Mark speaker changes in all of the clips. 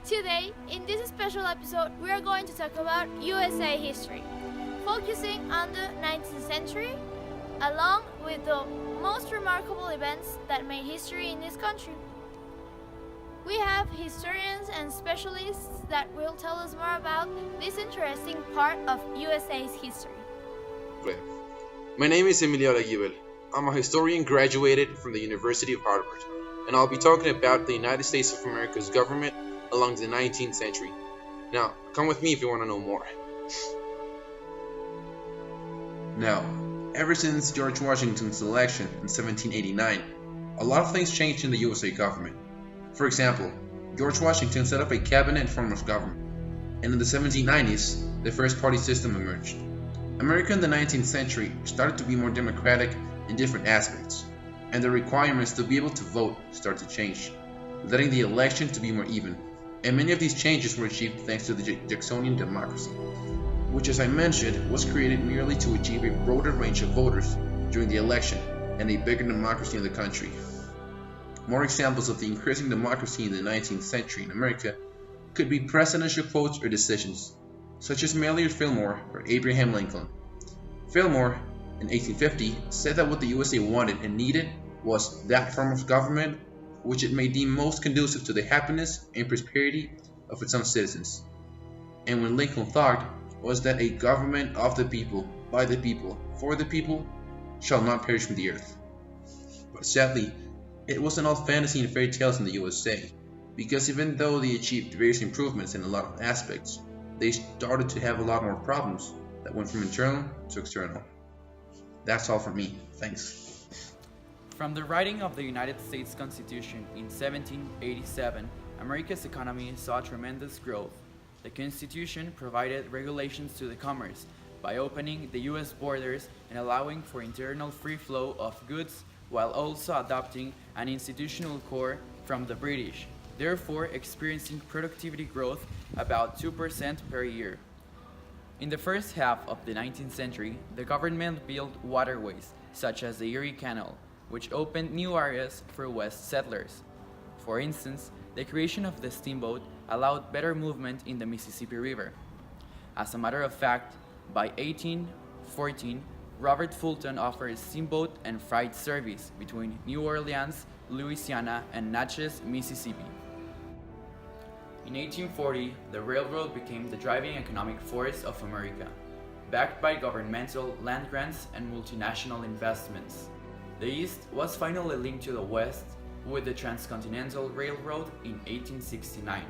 Speaker 1: Today, in this special episode, we are going to talk about USA history, focusing on the 19th century, along with the most remarkable events that made history in this country. We have historians and specialists that will tell us more about this interesting part of USA's history.
Speaker 2: My name is Emilio Aguibel. I'm a historian graduated from the University of Harvard, and I'll be talking about the United States of America's government along the 19th century. Now, come with me if you want to know more. Now, ever since George Washington's election in 1789, a lot of things changed in the USA government. For example, George Washington set up a cabinet form of government, and in the 1790s, the first party system emerged. America in the 19th century started to be more democratic in different aspects, and the requirements to be able to vote started to change, letting the election to be more even. And many of these changes were achieved thanks to the Jacksonian democracy, which, as I mentioned, was created merely to achieve a broader range of voters during the election and a bigger democracy in the country. More examples of the increasing democracy in the 19th century in America could be presidential votes or decisions, such as Elliott Fillmore or Abraham Lincoln. Fillmore, in 1850, said that what the USA wanted and needed was that form of government which it may deem most conducive to the happiness and prosperity of its own citizens. And what Lincoln thought was that a government of the people, by the people, for the people, shall not perish from the earth. But sadly, it wasn't all fantasy and fairy tales in the USA, because even though they achieved various improvements in a lot of aspects, they started to have a lot more problems that went from internal to external. That's all from me. Thanks.
Speaker 3: From the writing of the United States Constitution in 1787, America's economy saw tremendous growth. The Constitution provided regulations to the commerce by opening the U.S. borders and allowing for internal free flow of goods, while also adopting an institutional core from the British, therefore experiencing productivity growth about 2% per year. In the first half of the 19th century, the government built waterways, such as the Erie Canal, which opened new areas for West settlers. For instance, the creation of the steamboat allowed better movement in the Mississippi River. As a matter of fact, by 1814, Robert Fulton offered steamboat and freight service between New Orleans, Louisiana, and Natchez, Mississippi. In 1840, the railroad became the driving economic force of America, backed by governmental land grants and multinational investments. The East was finally linked to the West with the Transcontinental Railroad in 1869.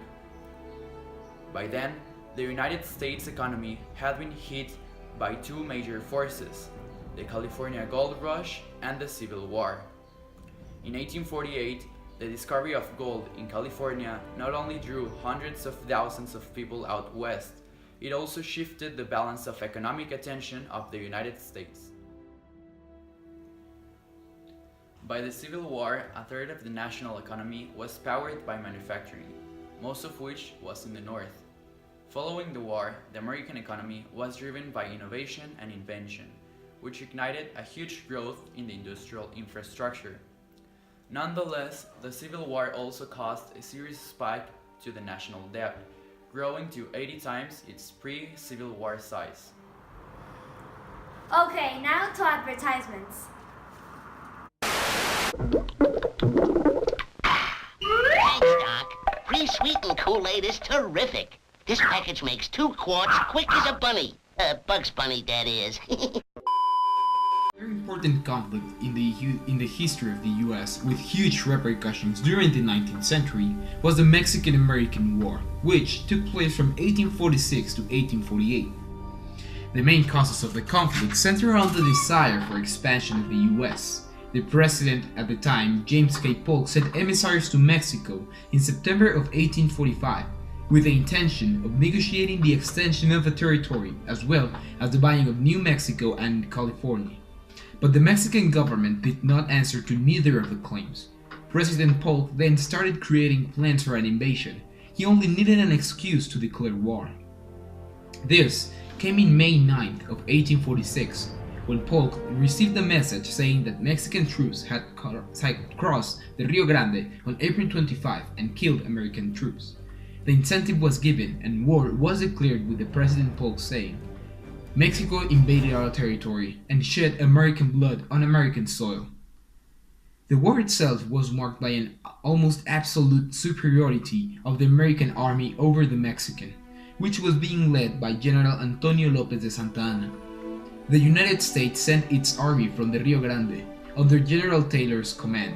Speaker 3: By then, the United States economy had been hit by two major forces, the California Gold Rush and the Civil War. In 1848, the discovery of gold in California not only drew hundreds of thousands of people out west, it also shifted the balance of economic attention of the United States. By the Civil War, a third of the national economy was powered by manufacturing, most of which was in the North. Following the war, the American economy was driven by innovation and invention, which ignited a huge growth in the industrial infrastructure. Nonetheless, the Civil War also caused a serious spike to the national debt, growing to 80 times its pre-Civil War size.
Speaker 1: Okay, now to advertisements.
Speaker 4: Thanks, Doc. Free sweetened Kool-Aid is terrific. This package makes 2 quarts quick as a bunny. Bugs Bunny, that is.
Speaker 5: A very important conflict in the history of the US with huge repercussions during the 19th century was the Mexican-American War, which took place from 1846 to 1848. The main causes of the conflict center around the desire for expansion of the US. The president at the time, James K. Polk, sent emissaries to Mexico in September of 1845 with the intention of negotiating the extension of the territory as well as the buying of New Mexico and California. But the Mexican government did not answer to neither of the claims. President Polk then started creating plans for an invasion. He only needed an excuse to declare war. This came in May 9th of 1846, when Polk received a message saying that Mexican troops had crossed the Rio Grande on April 25 and killed American troops. The incentive was given and war was declared with the President Polk saying, "Mexico invaded our territory and shed American blood on American soil." The war itself was marked by an almost absolute superiority of the American army over the Mexican, which was being led by General Antonio López de Santa Anna. The United States sent its army from the Rio Grande under General Taylor's command.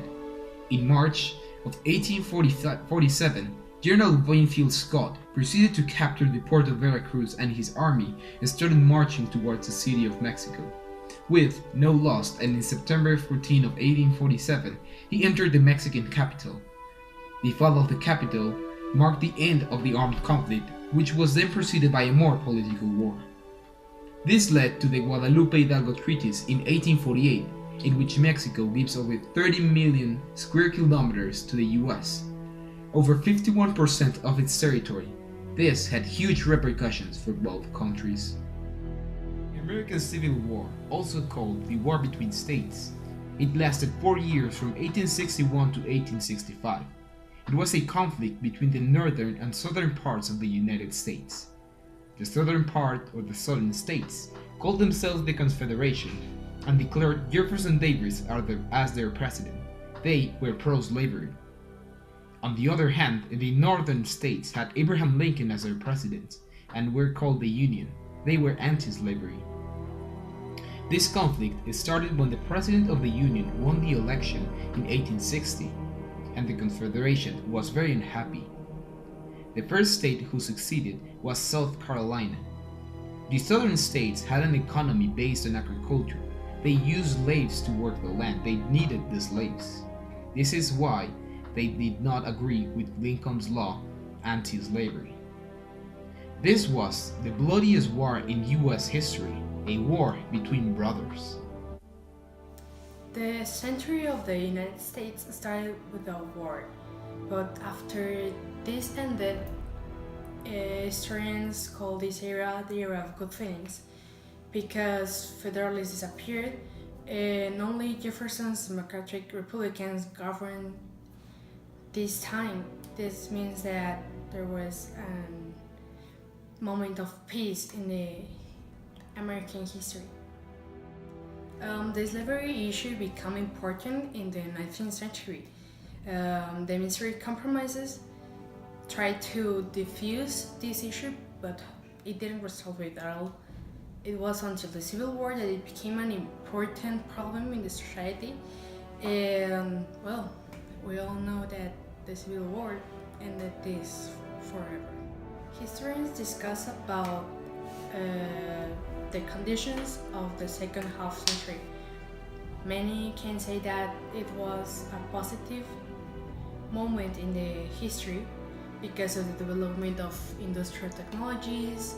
Speaker 5: In March of 1847, General Winfield Scott proceeded to capture the port of Veracruz, and his army started marching towards the city of Mexico. With no loss, and in September 14 of 1847, he entered the Mexican capital. The fall of the capital marked the end of the armed conflict, which was then preceded by a more political war. This led to the Guadalupe Hidalgo Treaties in 1848, in which Mexico gives over 30 million square kilometers to the US, over 51% of its territory. This had huge repercussions for both countries. The American Civil War, also called the War Between States, it lasted 4 years from 1861 to 1865. It was a conflict between the northern and southern parts of the United States. The southern part, or the Southern States, called themselves the Confederation and declared Jefferson Davis as their president. They were pro-slavery. On the other hand, the northern states had Abraham Lincoln as their president and were called the Union. They were anti-slavery. This conflict started when the president of the Union won the election in 1860, and the Confederation was very unhappy. The first state who succeeded was South Carolina. The southern states had an economy based on agriculture. They used slaves to work the land. They needed the slaves. This is why they did not agree with Lincoln's law anti-slavery. This was the bloodiest war in US history, a war between brothers.
Speaker 6: The century of the United States started without war, but after this ended, historians call this era the era of good things, because Federalists disappeared and only Jefferson's Democratic Republicans governed this time. This means that there was a moment of peace in the American history. The slavery issue became important in the 19th century. The Missouri Compromises tried to diffuse this issue, but it didn't resolve it at all. It was until the Civil War that it became an important problem in the society. And, well, we all know that the Civil War ended this forever. Historians discuss about the conditions of the second half century. Many can say that it was a positive moment in the history because of the development of industrial technologies,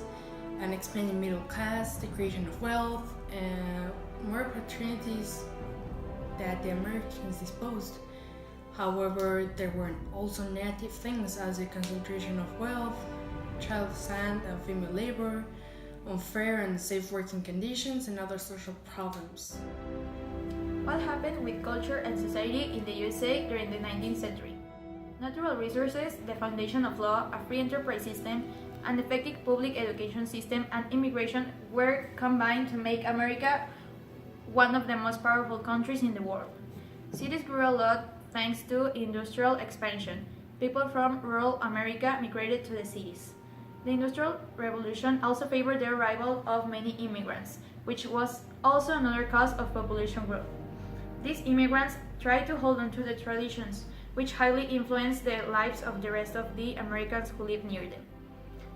Speaker 6: an expanding middle class, the creation of wealth, and more opportunities that the Americans disposed. However, there were also negative things as the concentration of wealth, child sand and female labor, unfair and unsafe working conditions, and other social problems.
Speaker 7: What happened with culture and society in the USA during the 19th century? Natural resources, the foundation of law, a free enterprise system, an effective public education system, and immigration were combined to make America one of the most powerful countries in the world. Cities grew a lot thanks to industrial expansion. People from rural America migrated to the cities. The Industrial Revolution also favored the arrival of many immigrants, which was also another cause of population growth. These immigrants tried to hold on to the traditions, which highly influenced the lives of the rest of the Americans who lived near them.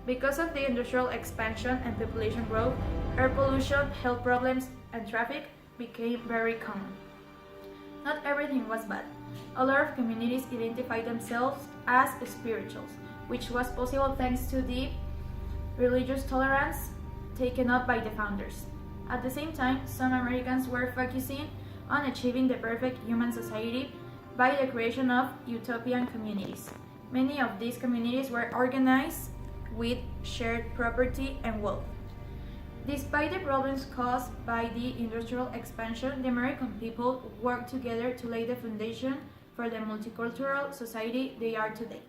Speaker 7: Because of the industrial expansion and population growth, air pollution, health problems, and traffic became very common. Not everything was bad. A lot of communities identified themselves as spirituals, which was possible thanks to the religious tolerance taken up by the founders. At the same time, some Americans were focusing on achieving the perfect human society by the creation of utopian communities. Many of these communities were organized with shared property and wealth. Despite the problems caused by the industrial expansion, the American people worked together to lay the foundation for the multicultural society they are today.